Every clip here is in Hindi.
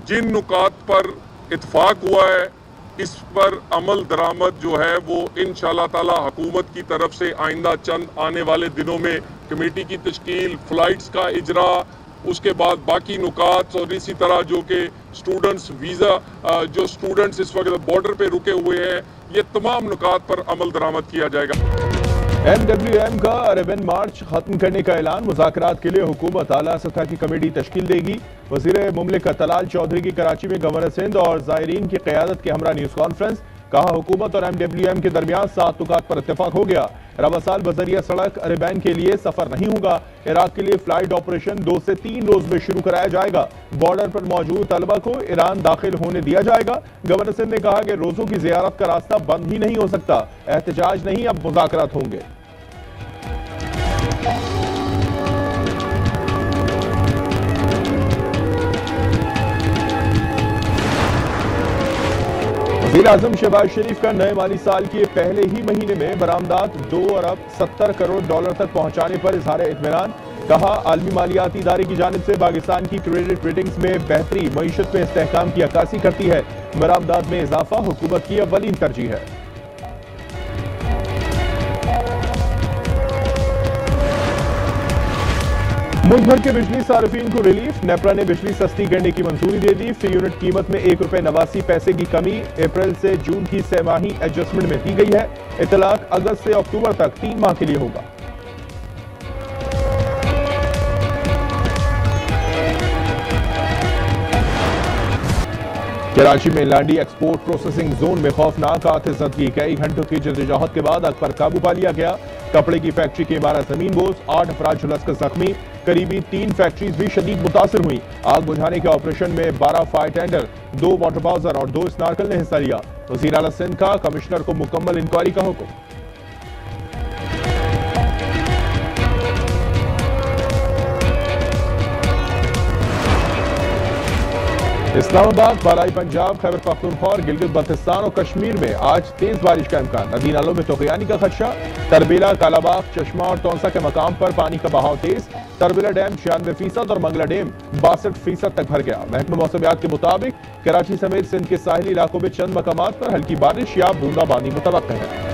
जिन नुकात पर इत्फाक हुआ है इस पर अमल दरामद जो है वो इंशाअल्लाह ताला हुकूमत की तरफ से आइंदा चंद आने वाले दिनों में कमेटी की तश्कील, फ्लाइट्स का इजरा, उसके बाद बाकी नुकात और इसी तरह जो कि स्टूडेंट्स वीज़ा जो स्टूडेंट्स इस वक्त बॉर्डर पे रुके हुए हैं, ये तमाम नुकात पर अमल दरामद किया जाएगा। MWM का अरबन मार्च खत्म करने का ऐलान, मुज़ाकरात के लिए हुकूमत आला सतह की कमेटी तश्कील देगी। वज़ीर मुमलिकत तलाल चौधरी की कराची में गवर्नर सिंध और ज़ायरीन की क़यादत के हमरा न्यूज़ कॉन्फ्रेंस। कहा हुकूमत और MWM के दरमियान 7 नुकात पर इत्तेफाक हो गया। रवा साल बजरिया सड़क अरबैन के लिए सफर नहीं होगा। इराक के लिए फ्लाइट ऑपरेशन 2 से 3 रोज में शुरू कराया जाएगा। बॉर्डर पर मौजूद तलबा को ईरान दाखिल होने दिया जाएगा। गवर्नर सिंध ने कहा कि रोजों की जियारत का रास्ता बंद ही नहीं हो सकता। एहतजाज नहीं, अब मुज़ाकरात होंगे। वज़ीर आज़म शहबाज शरीफ का नए माली साल के पहले ही महीने में बरामदात 2 अरब 70 करोड़ डॉलर तक पहुंचाने पर इज़हार इत्मीनान। कहा आलमी मालियाती इदारे की जानिब से पाकिस्तान की क्रेडिट रेटिंग्स में बेहतरी मईशत में इस्तेहकाम की अक्कासी करती है। बरामदात में इजाफा हुकूमत की अव्वलीन तरजीह है। मुल्क भर के बिजली सार्फिन को रिलीफ। नेपरा ने बिजली सस्ती करने की मंजूरी दे दी। फी यूनिट कीमत में ₹1.89 की कमी अप्रैल से जून की सहमाही एडजस्टमेंट में दी गई है। इतलाक अगस्त से अक्टूबर तक 3 माह के लिए होगा। कराची में लांडी एक्सपोर्ट प्रोसेसिंग जोन में खौफनाक आतिशबाजी। कई घंटों की जद्दोजहद के बाद आग पर काबू पा लिया गया। कपड़े की फैक्ट्री की इमारत जमीन बोझ, 8 अफराद झुलसकर जख्मी। करीबी 3 फैक्ट्रीज भी शदीद मुतासिर हुई। आग बुझाने के ऑपरेशन में 12 फायर टेंडर, 2 वाटर बाउजर और 2 स्नार्कल ने हिस्सा लिया। वज़ीर आला सिंध का कमिश्नर को मुकम्मल इंक्वायरी का हुक्म। इस्लामाबाद, बालाई पंजाब, खैबर पख्तूनख्वा और गिलगित बल्तिस्तान और कश्मीर में आज तेज बारिश का इम्कान। नदी नालों में तोक़यानी का खदशा। तरबेला, कालाबाग, चश्मा और तौंसा के मकाम पर पानी का बहाव तेज। तरबेला डैम 96% और मंगला डैम 62% तक भर गया। महकमा मौसमियात के मुताबिक कराची समेत सिंध के साहिली इलाकों में चंद मकामात पर हल्की बारिश या बूंदाबांदी मुतवक्किल है।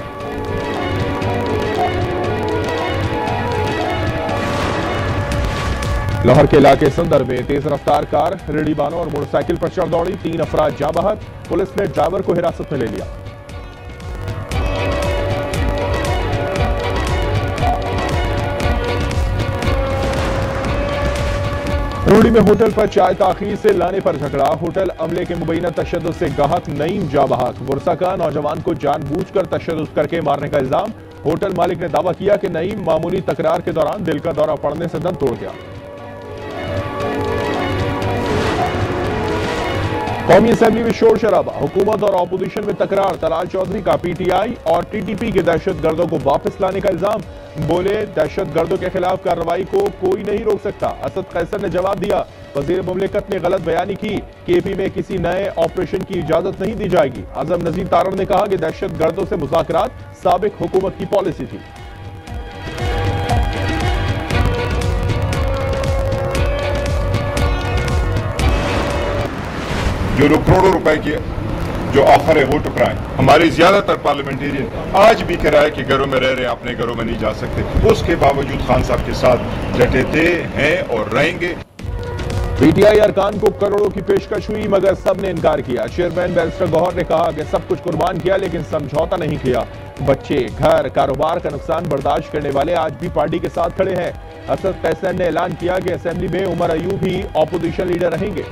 लाहौर के इलाके संदर में तेज रफ्तार कार रेडीबानों और मोटरसाइकिल पर चढ़ दौड़ी। 3 अफराद जाँ बहक। पुलिस ने ड्राइवर को हिरासत में ले लिया। रोहड़ी में होटल पर चाय ताखीर से लाने पर झगड़ा। होटल अमले के मुबैना तशद्दुद से गाहक नईम जाँ बहक। बुरसा का नौजवान को जानबूझकर तशद्दुद करके मारने का इल्जाम। होटल मालिक ने दावा किया कि नईम मामूली तकरार के दौरान दिल का दौरा पड़ने से दम तोड़ गया। कौमी असेंबली में शोर शराबा। हुकूमत और अपोजिशन में तकरार। तलाल चौधरी का PTI और TTP के दहशत गर्दों को वापस लाने का इल्जाम। बोले दहशत गर्दों के खिलाफ कार्रवाई को कोई नहीं रोक सकता। असद कैसर ने जवाब दिया, वजीर मुमलिकत ने गलत बयानी की। KP में किसी नए ऑपरेशन की इजाजत नहीं दी जाएगी। आजम नजीर तारण ने कहा कि दहशत गर्दों से मुज़ाकरात साबिक हुकूमत की पॉलिसी थी। जो लोग करोड़ों रुपए के जो ऑफर है वो टकराए। हमारे ज्यादातर पार्लियामेंटेरियन आज भी कह रहा है कि घरों में रह रहे, अपने घरों में नहीं जा सकते। उसके बावजूद खान साहब के साथ डटे थे, हैं और रहेंगे। PTI अरकान को करोड़ों की पेशकश हुई मगर सबने इनकार किया। चेयरमैन बैरिस्टर गौहर ने कहा कि सब कुछ कुर्बान किया लेकिन समझौता नहीं किया। बच्चे, घर, कारोबार का नुकसान बर्दाश्त करने वाले आज भी पार्टी के साथ खड़े हैं। असद कैसर ने ऐलान किया कि असेंबली में उमर अयूब ही ऑपोजिशन लीडर रहेंगे।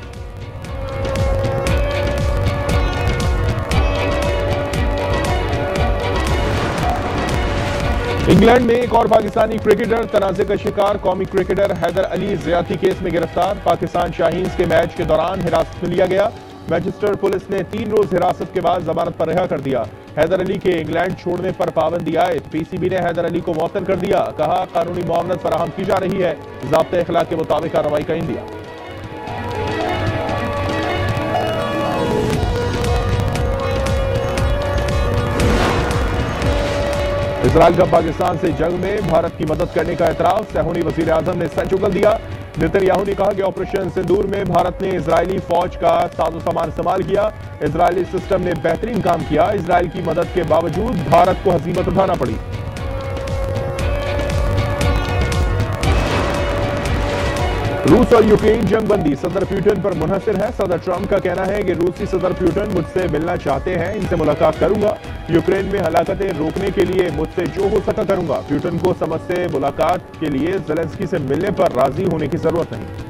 इंग्लैंड में एक और पाकिस्तानी क्रिकेटर तनाज़े का शिकार। कौमी क्रिकेटर हैदर अली ज्यादती केस में गिरफ्तार। पाकिस्तान शाहीन्स के मैच के दौरान हिरासत में लिया गया। मैनचेस्टर पुलिस ने 3 रोज हिरासत के बाद जमानत पर रिहा कर दिया। हैदर अली के इंग्लैंड छोड़ने पर पाबंदी आयद। PCB ने हैदर अली को मुअत्तल कर दिया। कहा कानूनी मुआवनत फराहम की जा रही है। ज़ाब्ते इखलाक के मुताबिक कार्रवाई का इंदिया। इजराइल का पाकिस्तान से जंग में भारत की मदद करने का एतराफ। सहूनी वजीर आजम ने सच उगल दिया। नेतन्याहू ने कहा कि ऑपरेशन सिंदूर में भारत ने इजरायली फौज का साजो सामान इस्तेमाल किया। इजरायली सिस्टम ने बेहतरीन काम किया। इजरायल की मदद के बावजूद भारत को हजीमत उठाना पड़ी। रूस और यूक्रेन जंगबंदी सदर प्यूटन पर मुनहसर है। सदर ट्रंप का कहना है कि रूसी सदर प्यूटन मुझसे मिलना चाहते हैं, इनसे मुलाकात करूंगा। यूक्रेन में हलाकतें रोकने के लिए मुझसे जो हो सका करूंगा। प्यूटन को समझ से मुलाकात के लिए ज़ेलेंस्की से मिलने पर राजी होने की जरूरत नहीं।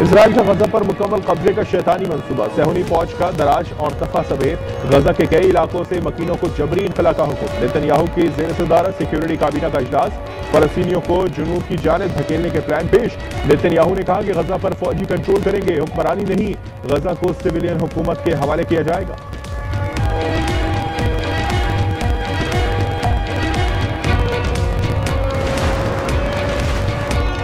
इजराइल का गजा पर मुकम्मल कब्जे का शैतानी मंसूबा। सेहूनी फौज का दराज और तफा समेत गजा के कई इलाकों से मकीनों को जबरी इनखला का हुक्म। नेतन्याहू की जेर सदारत सिक्योरिटी काबीना का इजलास। फलस्तीनियों को जुनूब की जानिब धकेलने के प्लान पेश। नेतन्याहू ने कहा कि गजा पर फौजी कंट्रोल करेंगे, हुक्मरानी नहीं। गजा को सिविलियन हुकूमत के हवाले किया जाएगा।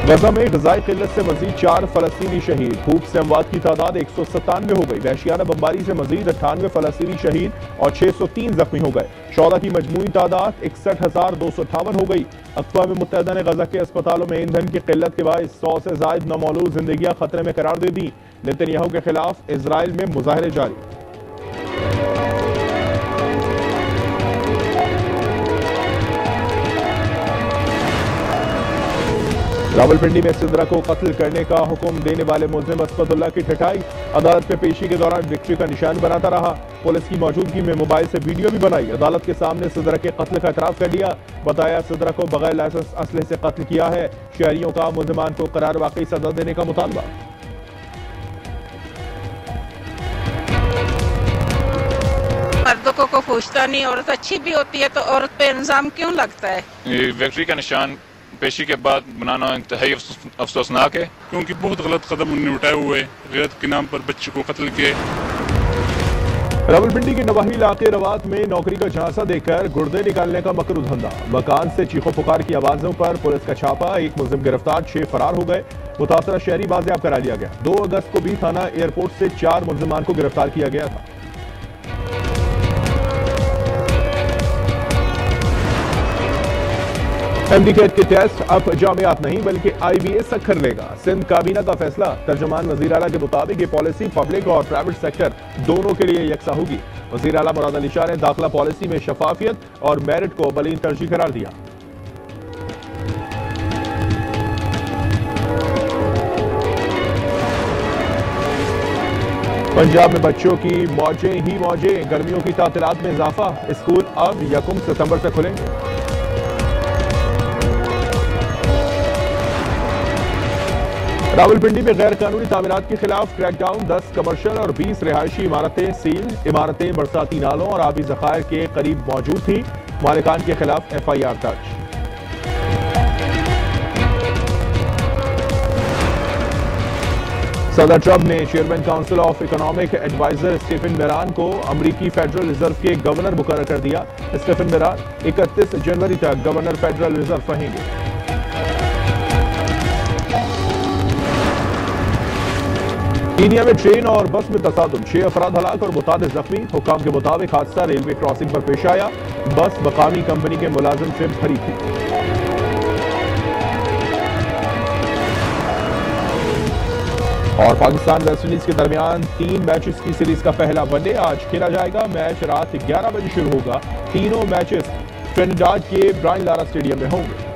गजा में ग़िज़ाई किल्लत से मजीद 4 फलस्तीनी शहीद। भूख से अमवात की तादाद 197 हो गई। वहशियाना बमबारी से मजीद 98 फलस्तीनी शहीद और 603 जख्मी हो गए। शौदा की मजमूई तादाद 61,258 हो गई। अक़वाम मुत्तहिदा ने गजा के अस्पतालों में ईंधन की किल्लत के बायस 100 से ज़ायद नौमौलूद जिंदगियां खतरे में करार दे दी। नेतन्याहू के खिलाफ इजराइल में मुजाहरे जारी। रावलपिंडी में सिद्रा को कत्ल करने का हुक्म देने वाले मुल्जिम असफदुल्ला की ठटाई। अदालत में पेशी के दौरान विक्ट्री का निशान बनाता रहा। पुलिस की मौजूदगी में मोबाइल से वीडियो भी बनाई। अदालत के सामने सिद्रा के कत्ल का इतराफ कर लिया। बताया सिद्रा को बगैर लाइसेंस असलहे से कत्ल किया है। शहरियों का मुल्जिमान को करार वाकई सजा देने का मुतालबा। मर्दों को पूछता नहीं, औरत अच्छी भी होती है तो औरत पे इल्जाम क्यों लगता है? ये विक्ट्री का निशान पेशी के बाद बनाना इंतहाई अफसोसनाक है, क्योंकि बहुत गलत कदम उन्होंने उठाए हुए, गैरत के नाम पर बच्चे को कत्ल किए। रावलपिंडी के नवाही इलाके रवात में नौकरी का झांसा देकर गुर्दे निकालने का मकरू धंधा। मकान से चीखों पुकार की आवाजों पर पुलिस का छापा। एक मुल्जिम गिरफ्तार, 6 फरार हो गए। मुतासरा शहरी बाजियाब करा लिया गया। 2 अगस्त को भी थाना एयरपोर्ट से 4 मुल्जिमान को गिरफ्तार किया गया था। एमडी कैट के टेस्ट अब जामियात नहीं बल्कि IBA सख्त लेगा। सिंध काबीना का फैसला। तर्जुमान वजीर आला के मुताबिक ये पॉलिसी पब्लिक और प्राइवेट सेक्टर दोनों के लिए यकसा होगी। वजीर आला मुराद अली शाह ने दाखिला पॉलिसी में शफाफियत और मेरिट को बलीन तरजीह करार दिया। पंजाब में बच्चों की मौजें ही मौजें। गर्मियों की तातीलात में इजाफा। स्कूल अब 1 सितंबर से खुलेंगे। रावलपिंडी में गैर कानूनी तामीरात के खिलाफ क्रैकडाउन। 10 कमर्शियल और 20 रिहायशी इमारतें सील। इमारतें बरसाती नालों और आबी ज़खायर के करीब मौजूद थी। मालिकान के खिलाफ FIR दर्ज। सदर ट्रंप ने chairman council of economic adviser Stephen Miran को अमरीकी फेडरल रिजर्व के गवर्नर मुकर्रर कर दिया। स्टीफन मेरान 31 जनवरी तक गवर्नर फेडरल रिजर्व रहेंगे। कीनिया में ट्रेन और बस में तसादुम, 6 अफराद हलाक और मुतादिद जख्मी। हुकाम के मुताबिक हादसा रेलवे क्रॉसिंग पर पेश आया। बस मकामी कंपनी के मुलाजिम से भरी थी। और पाकिस्तान वेस्ट इंडीज के दरमियान 3 मैचेस की सीरीज का पहला वनडे आज खेला जाएगा। मैच रात 11 बजे शुरू होगा। तीनों मैचेस ट्रिनिडाद के ब्रायन लारा स्टेडियम में होंगे।